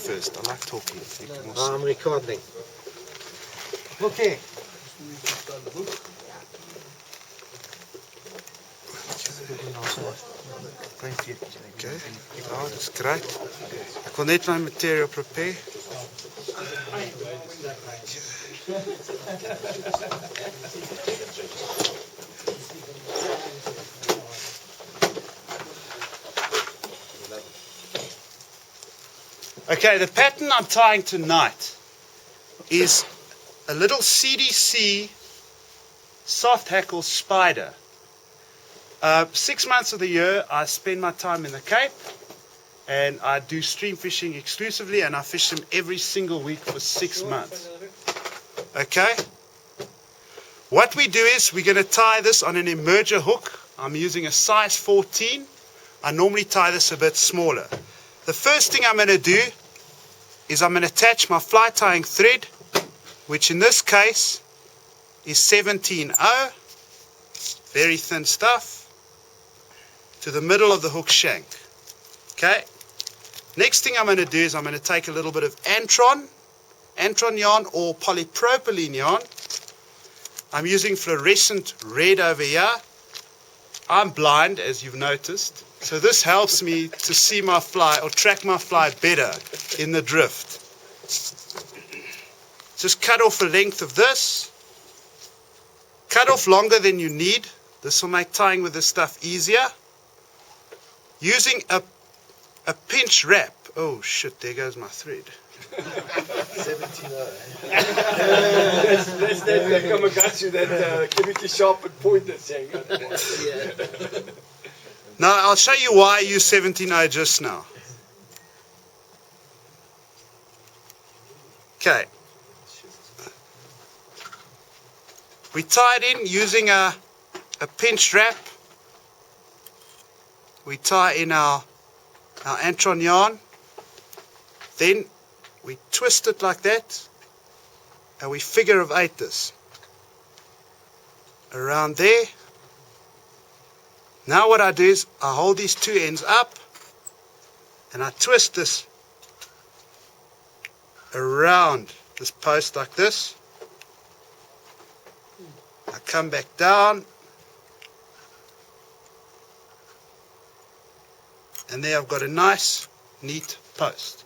first. I like talking. I'm recording. Okay. Okay, ja, dis great. Ek wil net my material prepare. Okay, the pattern I'm tying tonight is a little CDC soft hackle spider. 6 months of the year I spend my time in the Cape and I do stream fishing exclusively, and I fish them every single week for 6 months. Okay? What we do is we're going to tie this on an emerger hook. I'm using a size 14. I normally tie this a bit smaller. The first thing I'm going to do is I'm going to attach my fly tying thread, which in this case is 17/0, very thin stuff, to the middle of the hook shank. Okay. Next thing I'm going to do is I'm going to take a little bit of Antron yarn or polypropylene yarn. I'm using fluorescent red over here. I'm blind, as you've noticed, so this helps me to see my fly or track my fly better in the drift. Just cut off a length of this. Cut off longer than you need. This will make tying with this stuff easier. Using a pinch wrap. Oh shit, there goes my thread. 17/0. That's that Kamakazu, that chemically sharpened point that's saying. Now I'll show you why I use 17/0 just now. Okay. We tie it in using a pinch wrap. We tie in our Antron yarn. Then we twist it like that, and we figure of 8 this around there. Now what I do is I hold these two ends up and I twist this around this post like this. I come back down, and there I've got a nice neat post.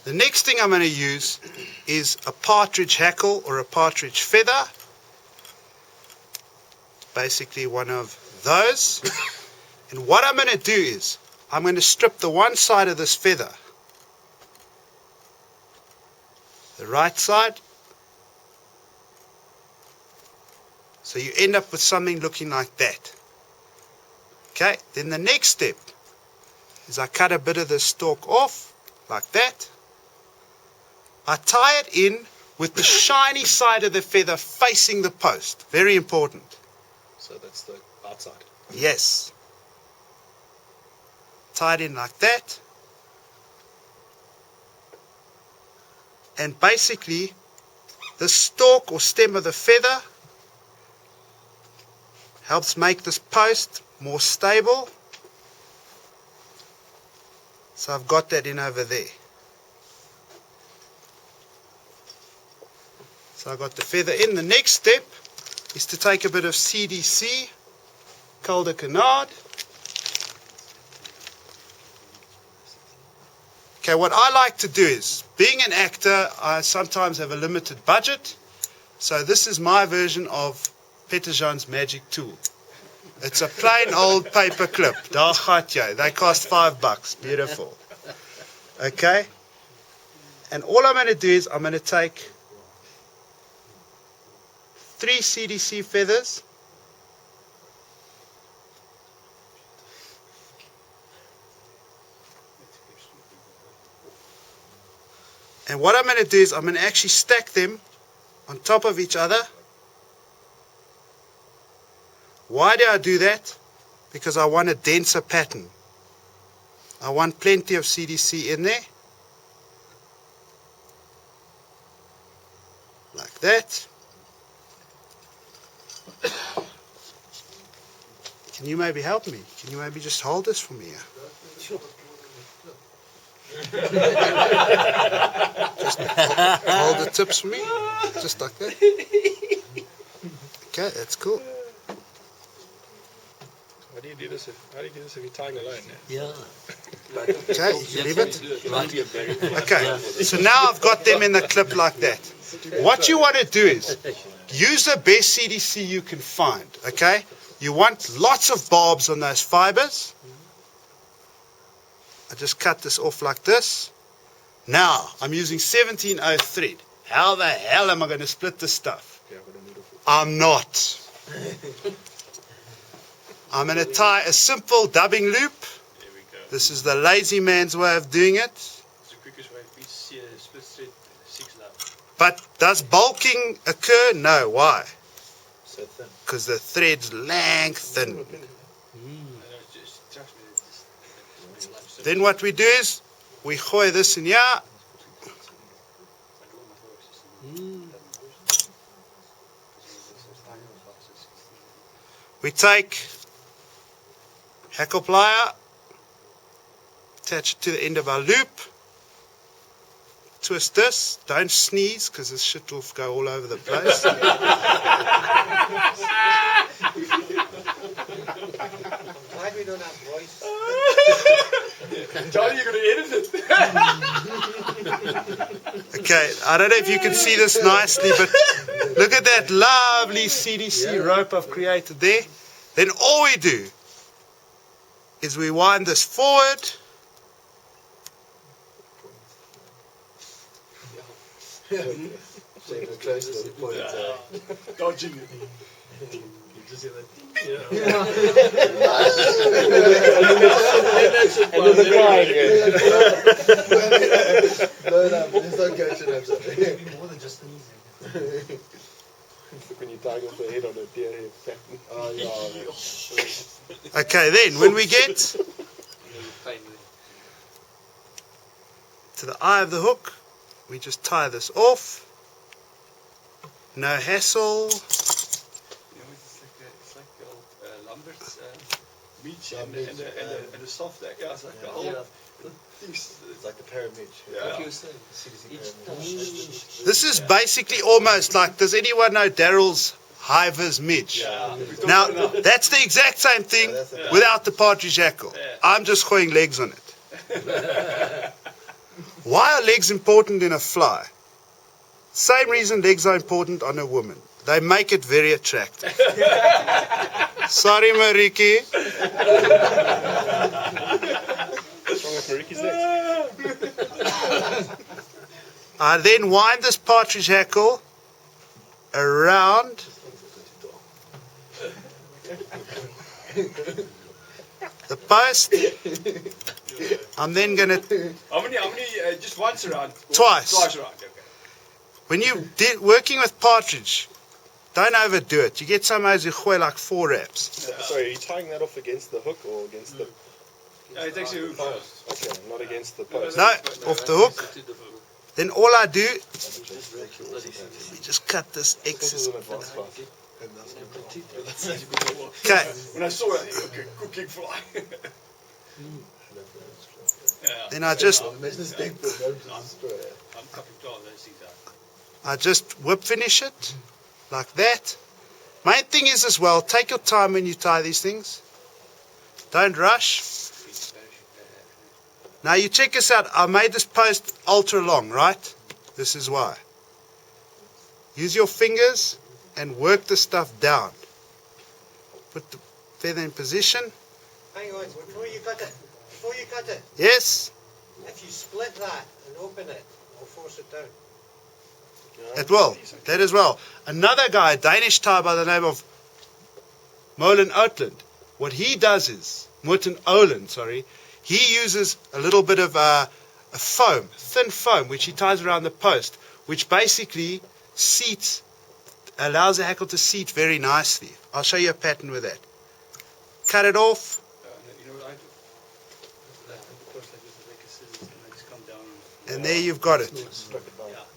The next thing I'm going to use is a partridge hackle or a partridge feather. Basically one of those. And what I'm going to do is I'm going to strip the one side of this feather, the right side, so you end up with something looking like that. Okay, then the next step is I cut a bit of the stalk off like that. I tie it in with the shiny side of the feather facing the post. Very important. So that's the outside. Yes. Tie it in like that. And basically, the stalk or stem of the feather helps make this post more stable. So I've got that in over there. So I've got the feather in. The next step is to take a bit of CDC, Col de Canard. Okay, what I like to do is, being an actor, I sometimes have a limited budget. So this is my version of Peter Jean's magic tool. It's a plain old paper clip. Daar gaat jy. They cost $5. Beautiful. Okay? And all I'm going to do is I'm going to take 3 CDC feathers. And what I'm going to do is I'm going to actually stack them on top of each other. Why do I do that? Because I want a denser pattern. I want plenty of CDC in there. Like that. Can you maybe help me? Can you maybe just hold this for me? Sure. Just hold the tips for me, just like that. Okay, that's cool. How do you do this if you're tying alone? Yeah. Okay, you leave it. Okay, so now I've got them in the clip like that. What you want to do is use the best CDC you can find, okay? You want lots of barbs on those fibers. I just cut this off like this. Now, I'm using 17/0 thread. How the hell am I going to split this stuff? I'm not. I'm going to tie a simple dubbing loop. There we go. This is the lazy man's way of doing it. It's the quickest way. We see a split thread 6 love. But does bulking occur? No. Why? So thin. Because the threads lengthen. I know, just trust me. It's Then what we do is we gooi this in here. We take Hackle plier, attach it to the end of our loop, twist this, don't sneeze because this shit will go all over the place. Glad we don't have voice. Johnny, you're going to edit it. Okay, I don't know if you can see this nicely, but look at that lovely CDC rope I've created there. Then all we do is we wind this forward. Dodging it. More than just sneezing. when you tie off the head on a deer head pattern. Oh, yeah. Okay, then when we get to the eye of the hook, we just tie this off. No hassle. You know, it's like the old Lambert's meat and the soft egg. Yeah, it's like the whole things. It's like the pyramid. Yeah. Like you were saying, CDC pyramid. This is basically almost like, does anyone know Daryl's Hiver's midge? Yeah. Now, that's the exact same thing without the partridge hackle. I'm just going legs on it. Why are legs important in a fly? Same reason legs are important on a woman. They make it very attractive. Sorry, Mariki. What's wrong with Mariki's legs? I then wind this partridge hackle around the post. I'm then going to, How many, just once around? Twice. Twice around, okay. when you're working with partridge, don't overdo it. You get some of those who gooi like 4 reps. Sorry, are you tying that off against the hook or against the... Yeah, it's actually Okay, not against the post. No, off the hook. Then all I do, we just cut this This excess. is an advanced class. Okay, when I saw it, I think, okay, cooking fly. Yeah. then I just Imagine this big book. I'm cutting 12 those things out. I just whip finish it like that. Main thing is as well, take your time when you tie these things. Don't rush. Now you check this out. I made this post ultra long, right? This is why. Use your fingers and work the stuff down. Put the feather in position. Hang on, before you cut it, Yes, if you split that and open it, I'll force it down. it will. That as well. Another guy, a Danish tie by the name of Molen Outland. What he does is, Morten Oland, sorry, he uses a little bit of a foam, thin foam, which he ties around the post, which basically seats, allows the hackle to seat very nicely. I'll show you a pattern with that. Cut it off. You know what I do? Of course, I do the like scissors and I just come down. And there you've got it.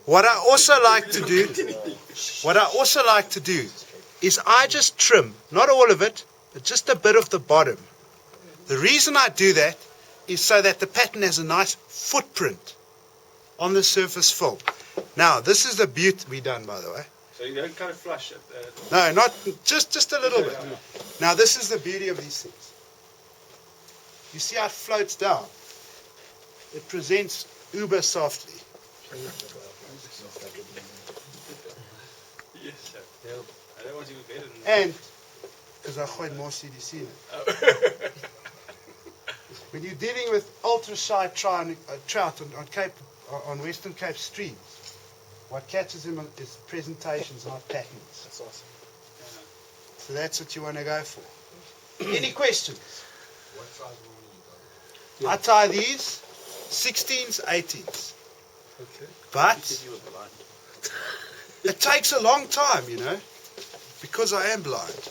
What I also like to do, is I just trim, not all of it, but just a bit of the bottom. The reason I do that is so that the pattern has a nice footprint on the surface film. Now, this is the beauty we done, by the way. So you don't kind of flush it. No, not just a little bit. Yeah. Now, this is the beauty of these things. You see how it floats down? It presents uber softly. Yes, sir. I don't want to be better than And, because I gooid more CDC in it. When you're dealing with ultra shy trout on Western Cape streams, what catches them is presentations, not patterns. That's awesome. So that's what you want to go for. Any questions? What size will you I tie these 16s, 18s. Okay. But You were blind. it takes a long time, you know, because I am blind.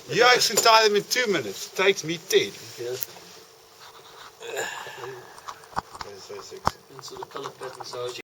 You guys can tie them in 2 minutes. It takes me 10. Yes. That is so sexy. And so the color pattern, so